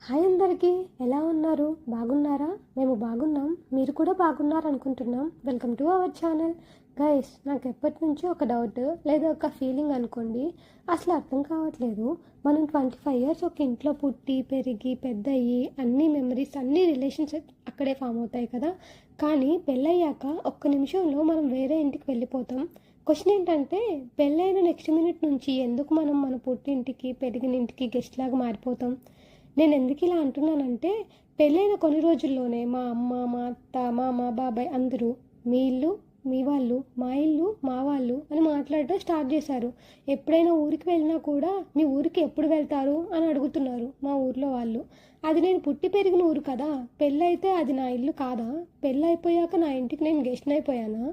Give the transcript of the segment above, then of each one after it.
Hi అందరికీ, ఎలా ఉన్నారు? బాగున్నారా? మేము బాగున్నాం, మీరు కూడా బాగున్నారు అనుకుంటున్నాం. Welcome to our channel. Guys, నాకు ఎప్పటి నుంచో ఒక డౌట్ లేదా ఒక ఫీలింగ్ అనుకోండి, అసలు అర్థం కావట్లేదు. మనం 25 ఇయర్స్ ఒక ఇంట్లో పుట్టి పెరిగి పెద్ద అయ్యి అన్ని మెమరీస్ అన్ని రిలేషన్స్ అక్కడే ఫామ్ అవుతాయి కదా. కానీ పెళ్ళయ్యాక ఒక్క నిమిషంలో మనం వేరే ఇంటికి వెళ్ళిపోతాం. క్వశ్చన్ ఏంటంటే, పెళ్ళైన నెక్స్ట్ మినిట్ నుంచి ఎందుకు మనం మన పుట్టింటికి పెరిగిన ఇంటికి గెస్ట్ లాగా మారిపోతాం? నేను ఎందుకు ఇలా అంటున్నానంటే, పెళ్ళైన కొన్ని రోజుల్లోనే మా అమ్మ, మా అత్త, మామ, బాబాయ్ అందరూ మీ ఇల్లు మీ వాళ్ళు, మా ఇల్లు మా వాళ్ళు అని మాట్లాడటం స్టార్ట్ చేశారు. ఎప్పుడైనా ఊరికి వెళ్ళినా కూడా మీ ఊరికి ఎప్పుడు వెళ్తారు అని అడుగుతున్నారు మా ఊర్లో వాళ్ళు. అది నేను పుట్టి పెరిగిన ఊరు కదా, పెళ్ళైతే అది నా ఇల్లు కాదా? పెళ్ళైపోయాక నా ఇంటికి నేను గెస్ట్ అయిపోయానా?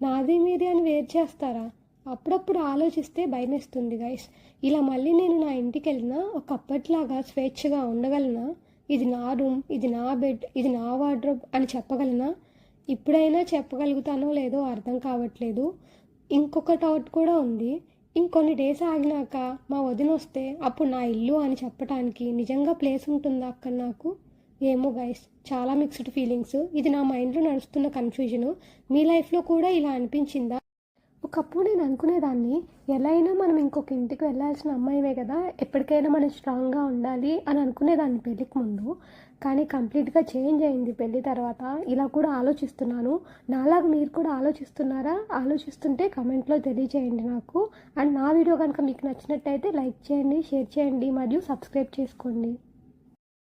నాది మీది అని వేరు చేస్తారా? అప్పుడప్పుడు ఆలోచిస్తే భయమేస్తుంది గైస్. ఇలా మళ్ళీ నేను నా ఇంటికి వెళ్ళినా ఒకప్పట్లాగా స్వేచ్ఛగా ఉండగలనా? ఇది నా రూమ్, ఇది నా బెడ్, ఇది నా వార్డ్రోబ్ అని చెప్పగలనా? ఇప్పుడైనా చెప్పగలుగుతానో లేదో అర్థం కావట్లేదు. ఇంకొక డౌట్ కూడా ఉంది. ఇంకొన్ని డేస్ ఆగినాక మా వదిన వస్తే అప్పుడు నా ఇల్లు అని చెప్పడానికి నిజంగా ప్లేస్ ఉంటుందా అక్కడ నాకు? ఏమో గైస్, చాలా మిక్స్డ్ ఫీలింగ్స్. ఇది నా మైండ్లో నడుస్తున్న కన్ఫ్యూజను. మీ లైఫ్లో కూడా ఇలా అనిపించిందా? ఒకప్పుడు నేను అనుకునేదాన్ని, ఎలా అయినా మనం ఇంకొక ఇంటికి వెళ్ళాల్సిన అమ్మాయివే కదా, ఎప్పటికైనా మనం స్ట్రాంగ్గా ఉండాలి అని అనుకునేదాన్ని పెళ్ళికి ముందు. కానీ కంప్లీట్గా చేంజ్ అయింది పెళ్ళి తర్వాత. ఇలా కూడా ఆలోచిస్తున్నాను. నాలాగా మీరు కూడా ఆలోచిస్తున్నారా? ఆలోచిస్తుంటే కమెంట్లో తెలియజేయండి నాకు. అండ్ నా వీడియో కనుక మీకు నచ్చినట్టయితే లైక్ చేయండి, షేర్ చేయండి మరియు సబ్స్క్రైబ్ చేసుకోండి.